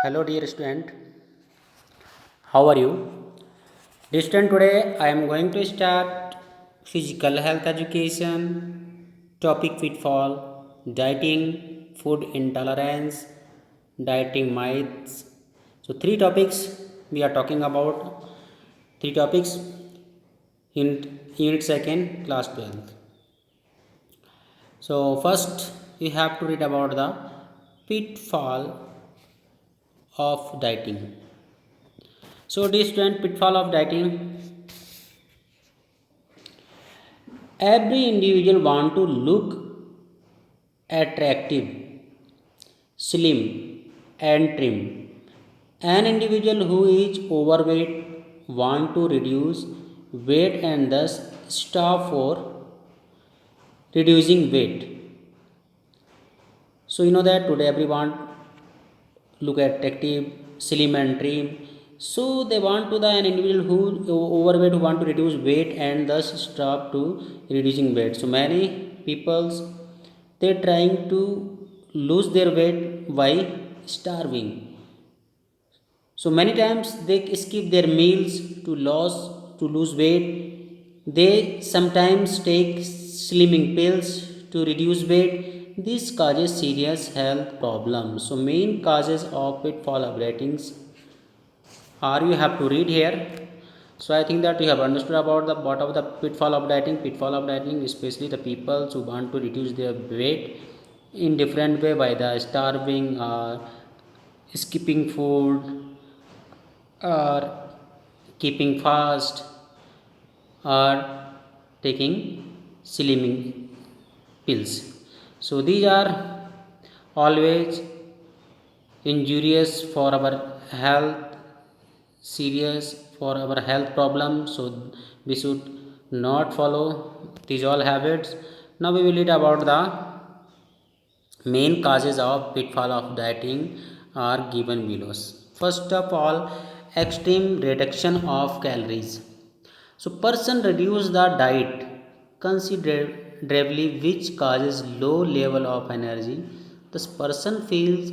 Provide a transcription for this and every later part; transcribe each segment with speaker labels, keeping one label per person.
Speaker 1: Hello, dear student. How are you? Dear student, today I am going to start physical health education, topic pitfall, dieting, food intolerance, dieting myths. So, three topics we are talking about. Three topics in unit second, class 12th. So, first we have to read about the pitfall of dieting. So, dear student, pitfall of dieting. Every individual want to look attractive, slim, and trim. An individual who is overweight want to reduce weight and thus stop for reducing weight. So you know that today everyone look attractive, slim and trim. So they want to the an individual who overweight who want to reduce weight and thus stop to reducing weight. So many people's they trying to lose their weight by starving. So many times they skip their meals to lose weight. They sometimes take slimming pills to reduce weight. This causes serious health problems. So main causes of pitfall of ratings are you have to read here. So I think that you have understood about the what of the pitfall of dieting. Pitfall of dieting, especially the people who want to reduce their weight in different way by the starving or skipping food or keeping fast or taking slimming pills. So these are always injurious for our health, serious for our health problems. So we should not follow these all habits. Now we will read about the main causes of pitfall of dieting are given below. First of all, extreme reduction of calories. So person reduce the diet considerably, which causes low level of energy. This person feels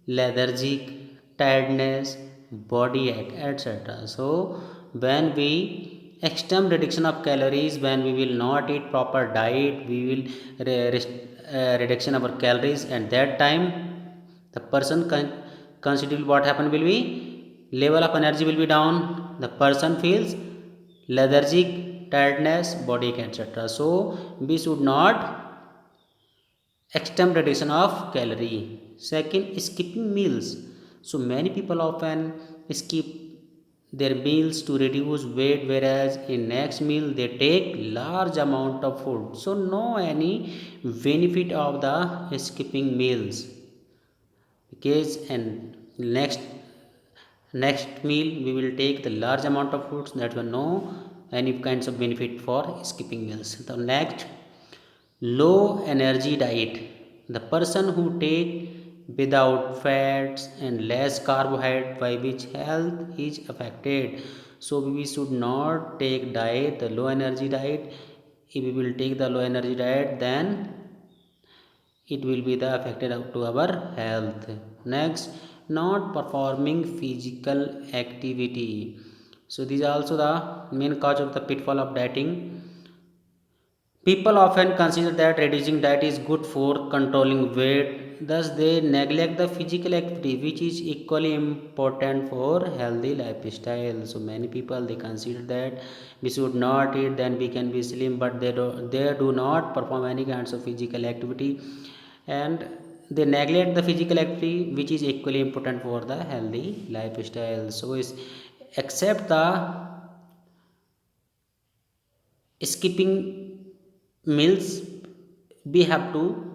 Speaker 1: lethargic, tiredness, body ache, etc. So when we extreme reduction of calories, when we will not eat proper diet, we will reduction of our calories, and that time the person consider what happen will be level of energy will be down. The person feels lethargic, tiredness, body ache, etc. So we should not extreme reduction of calorie. Second, skipping meals. So many people often skip their meals to reduce weight, whereas in next meal they take large amount of food. So no any benefit of the skipping meals, because and next meal we will take the large amount of foods, that will no any kinds of benefit for skipping meals. The next, low energy diet. The person who take without fats and less carbohydrate, by which health is affected. So we should not take diet the low energy diet. If we will take the low energy diet, then it will be the affected up to our health. Next, not performing physical activity. So these are also the main cause of the pitfall of dieting. People often consider that reducing diet is good for controlling weight, thus, they neglect the physical activity, which is equally important for healthy lifestyle. So, many people they consider that we should not eat, then we can be slim, but they do not perform any kinds of physical activity, and they neglect the physical activity, which is equally important for the healthy lifestyle. So, is except the skipping meals, we have to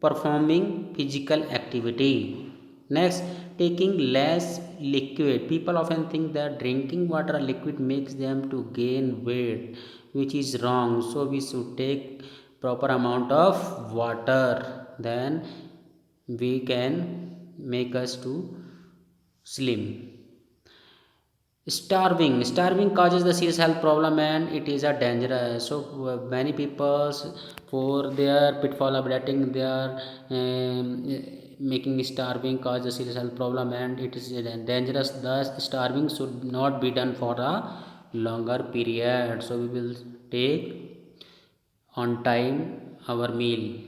Speaker 1: performing physical activity. Next, taking less liquid. People often think that drinking water or liquid makes them to gain weight, which is wrong. So we should take proper amount of water, then we can make us to slim. Starving causes the serious health problem, and it is a dangerous. So many people for their pitfall of dieting, they are making starving cause a serious health problem and it is dangerous. Thus starving should not be done for a longer period. So we will take on time our meal.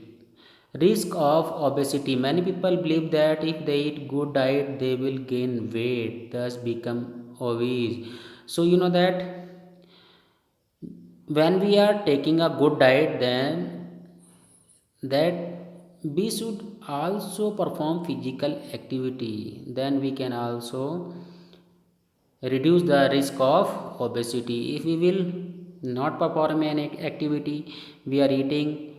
Speaker 1: Risk of obesity. Many people believe that if they eat good diet they will gain weight, thus become obese. So you know that when we are taking a good diet, then that we should also perform physical activity, then we can also reduce the risk of obesity. If we will not perform any activity, we are eating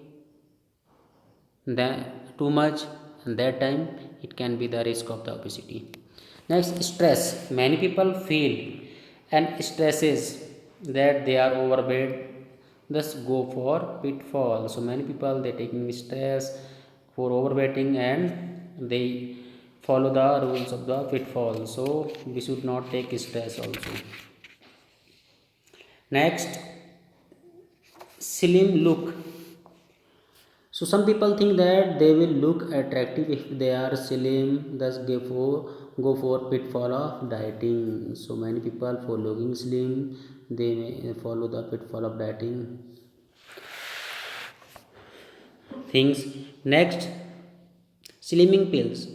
Speaker 1: too much, and that time it can be the risk of the obesity. Next, stress. Many people feel and stresses that they are overweight, thus go for pitfall. So many people they taking stress for overweighting and they follow the rules of the pitfall. So we should not take stress also. Next, slim look. So some people think that they will look attractive if they are slim, thus go for pitfall of dieting. So many people for looking slim, they may follow the pitfall of dieting things. Next, slimming pills.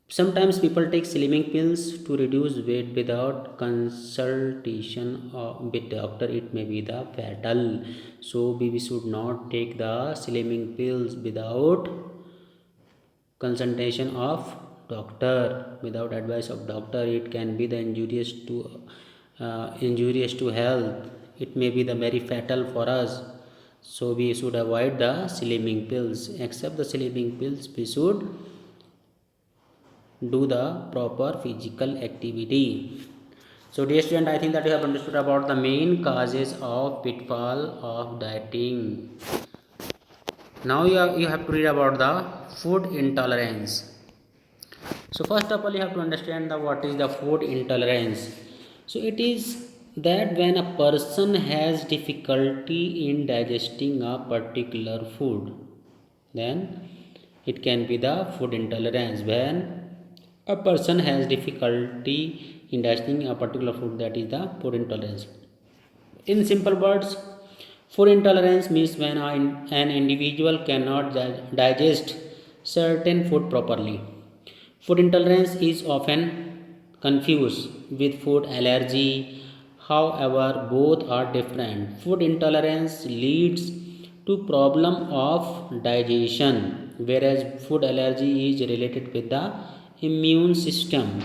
Speaker 1: Sometimes people take slimming pills to reduce weight without consultation with doctor. It may be the fatal. So we should not take the slimming pills without consultation of doctor, without advice of doctor. It can be the injurious to health. It may be the very fatal for us. So we should avoid the slimming pills. Except the slimming pills, we should do the proper physical activity. So dear student, I think that you have understood about the main causes of pitfall of dieting. Now you have to read about the food intolerance. So first of all, you have to understand the what is the food intolerance. So it is that when a person has difficulty in digesting a particular food, then it can be the food intolerance. When a person has difficulty in digesting a particular food, that is the food intolerance. In simple words, food intolerance means when an individual cannot digest certain food properly. Food intolerance is often confused with food allergy. However, both are different. Food intolerance leads to problem of digestion, whereas food allergy is related with the immune system.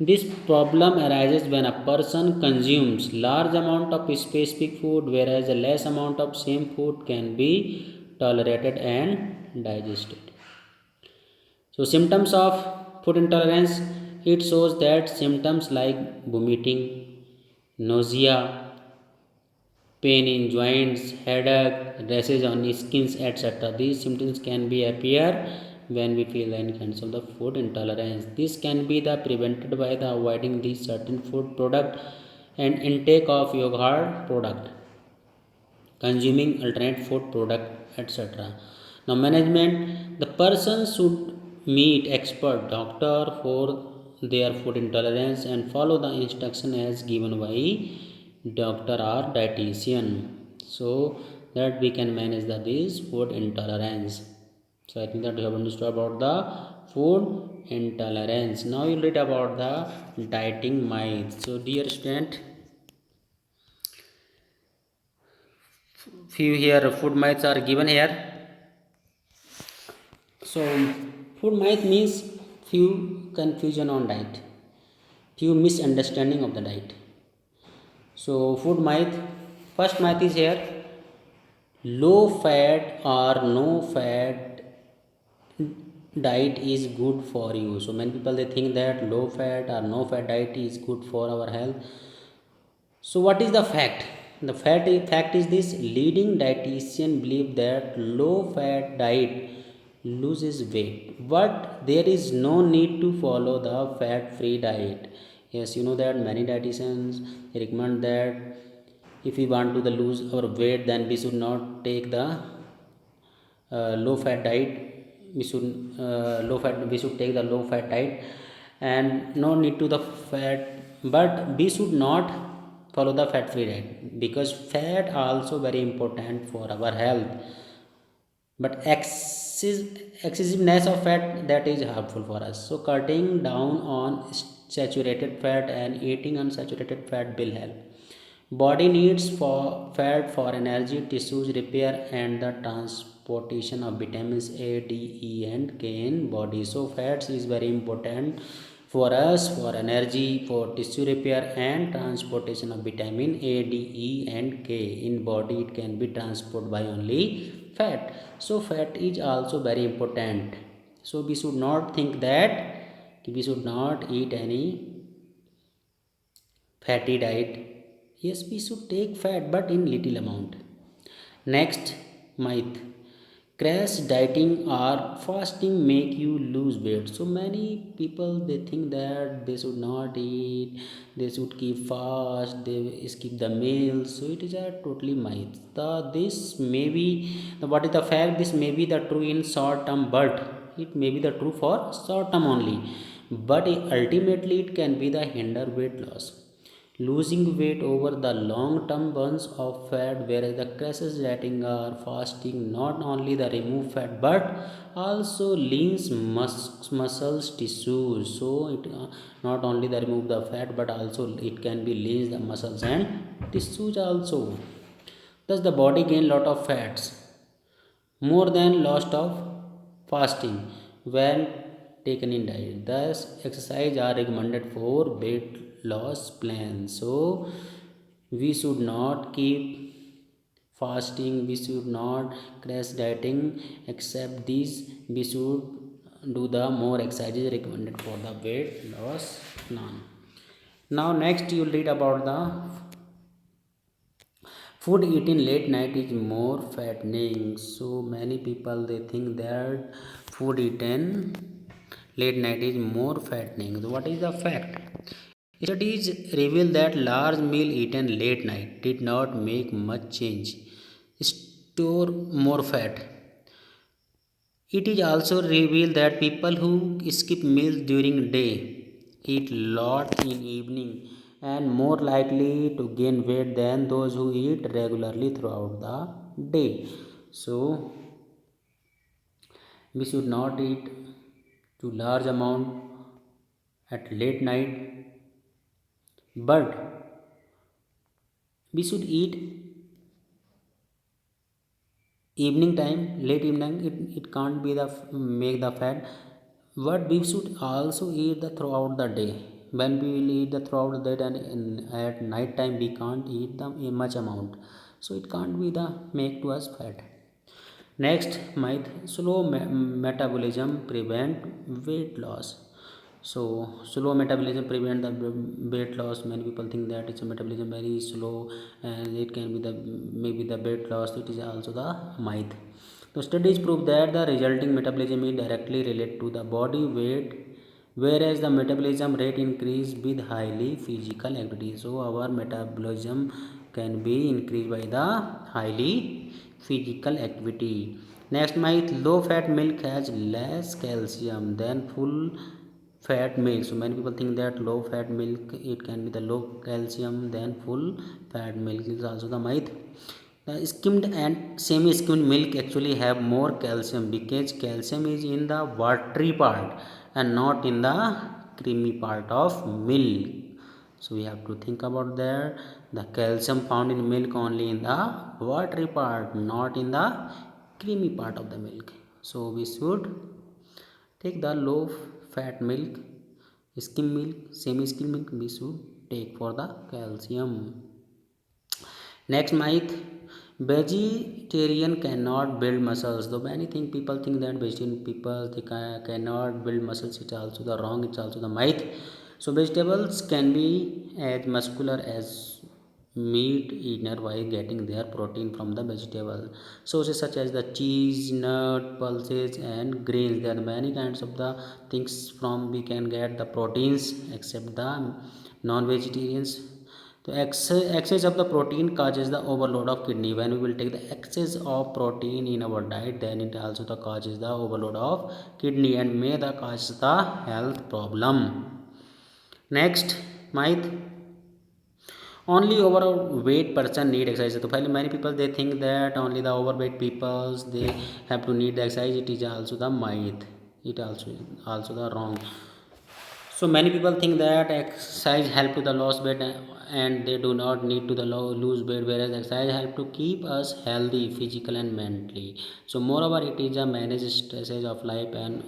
Speaker 1: This problem arises when a person consumes large amount of specific food, whereas a less amount of same food can be tolerated and digested. So symptoms of food intolerance, it shows that symptoms like vomiting, nausea, pain in joints, headache, rashes on skins, etc. These symptoms can be appear when we feel any kinds of the food intolerance. This can be the prevented by the avoiding these certain food product and intake of yogurt product, consuming alternate food product, etc. Now management, the person should meet expert doctor for their food intolerance and follow the instruction as given by doctor or dietitian, so that we can manage this food intolerance. So I think that you have understood about the food intolerance. Now you read about the dieting myth. So dear student, few here food myths are given here. So food myth means few confusion on diet, few misunderstanding of the diet. So food myth, first myth is here, low fat or no fat diet is good for you. So many people they think that low fat or no fat diet is good for our health. So what is the fact? The fact is this, leading dietitian believe that low fat diet loses weight, but there is no need to follow the fat free diet. Yes, you know that many dietitians recommend that if we want to lose our weight, then we should not take the low fat diet. we should low fat, we should take the low fat diet and no need to the fat, but we should not follow the fat free diet because fat also very important for our health, but excessiveness of fat that is harmful for us. So cutting down on saturated fat and eating unsaturated fat will help. Body needs for fat for energy, tissues repair, and the transportation of vitamins A, D, E, and K in body. So fats is very important for us for energy, for tissue repair, and transportation of vitamin A, D, E, and K in body. It can be transported by only fat. So fat is also very important. So we should not think that we should not eat any fatty diet. Yes, we should take fat but in little amount. Next myth: crash dieting or fasting make you lose weight. So many people they think that they should not eat, they should keep fast, they skip the meals. So it is a totally myth. This may be what is the fact, this may be the true in short term, but it may be the true for short term only, but ultimately it can be the hinder weight loss. Losing weight over the long term burns of fat, whereas the crashes dieting or fasting not only the remove fat but also leans muscles tissues. So it not only the remove the fat but also it can be leans the muscles and tissues also. Thus the body gain lot of fats more than lost of fasting when taken in diet. Thus exercise are recommended for weight loss plans. So we should not keep fasting, we should not crash dieting, except these we should do the more exercises recommended for the weight loss plan. Now next you will read about the food eaten late night is more fattening. So many people they think that food eaten late night is more fattening. So what is the fact? Studies reveal that large meal eaten late night did not make much change, store more fat. It is also revealed that people who skip meals during day eat lot in evening and more likely to gain weight than those who eat regularly throughout the day. So we should not eat too large amount at late night, but we should eat evening time, late evening. It can't be the make the fat, but we should also eat the throughout the day. When we will eat the throughout the day and at night time we can't eat the much amount, so it can't be the make to us fat. Next myth: slow metabolism prevent weight loss. So slow metabolism prevent the weight loss. Many people think that it's a metabolism very slow and it can be the maybe the weight loss. It is also the myth. The studies prove that the resulting metabolism is directly related to the body weight, whereas the metabolism rate increase with highly physical activity. So our metabolism can be increased by the highly physical activity. Next myth: low fat milk has less calcium than full fat milk. So many people think that low fat milk it can be the low calcium than full fat milk. This is also the myth. The skimmed and semi skimmed milk actually have more calcium because calcium is in the watery part and not in the creamy part of milk. So we have to think about that. The calcium found in milk only in the watery part, not in the creamy part of the milk. So we should take the low fat milk, skim milk, semi skim milk we should take for the calcium. Next myth: vegetarian cannot build muscles. Though many think people think that vegetarian people they cannot build muscles, it's also the wrong, it's also the myth. So vegetables can be as muscular as meat eater while getting their protein from the vegetable sources such as the cheese, nut, pulses, and grains. There are many kinds of the things from we can get the proteins except the non-vegetarians. So excess of the protein causes the overload of kidney. When we will take the excess of protein in our diet, then it also the causes the overload of kidney and may the cause the health problem. Next myth, only overweight person need exercise. So finally many people they think that only the overweight people they have to need the exercise. It is also the myth. It also the wrong. So many people think that exercise help to the loss weight and they do not need to the lose weight, whereas exercise help to keep us healthy physical and mentally. So moreover it is a manage stresses of life and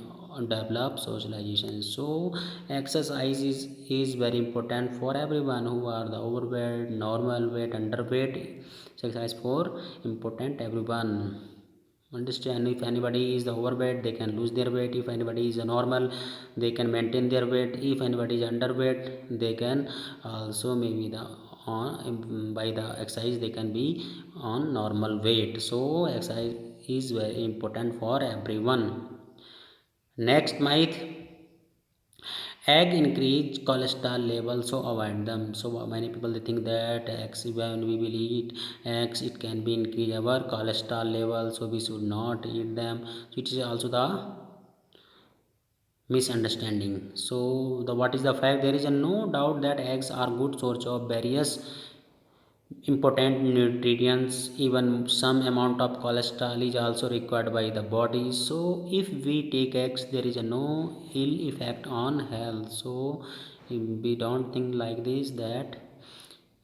Speaker 1: develop socialization. So exercise is very important for everyone who are the overweight, normal weight, underweight. Exercise for important everyone. Understand, if anybody is the overweight they can lose their weight, if anybody is a normal they can maintain their weight, if anybody is underweight they can also maybe the on by the exercise they can be on normal weight. So exercise is very important for everyone. Next myth, egg increase cholesterol level, so avoid them. So many people they think that eggs, when we will eat eggs it can be increase our cholesterol level, so we should not eat them. So it is also the misunderstanding. So the what is the fact, there is a no doubt that eggs are good source of various important nutrients. Even some amount of cholesterol is also required by the body. So if we take eggs there is a no ill effect on health. So we don't think like this that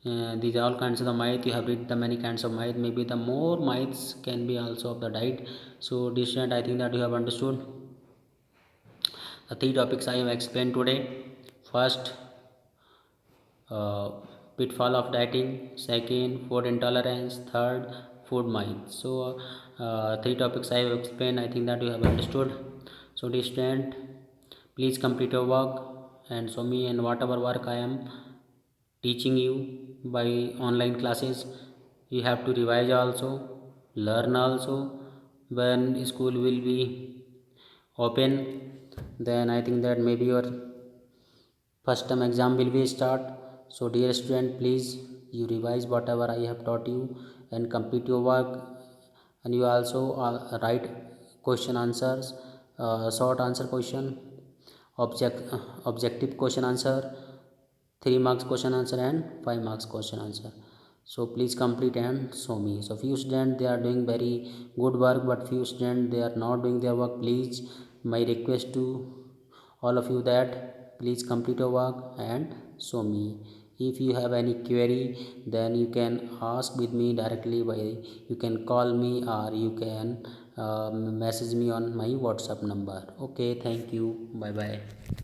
Speaker 1: these are all kinds of the myth. You have read the many kinds of myth, maybe the more myths can be also of the diet. So this student I think that you have understood the three topics I have explained today. First, uh, pitfall of dieting. Second, food intolerance. Third, food myth. So three topics I have explained, I think that you have understood. So dear student, please complete your work and show me and whatever work I am teaching you by online classes you have to revise also, learn also. When school will be open, then I think that maybe your first term exam will be start. So dear student, please you revise whatever I have taught you and complete your work. And you also write question answers, short answer question, objective question answer, 3 marks question answer and 5 marks question answer. So please complete and show me. So few students they are doing very good work, but few students they are not doing their work. Please my request to all of you that please complete your work and show me. If you have any query then you can ask with me directly by, you can call me or you can message me on my WhatsApp number. Okay, thank you, bye bye.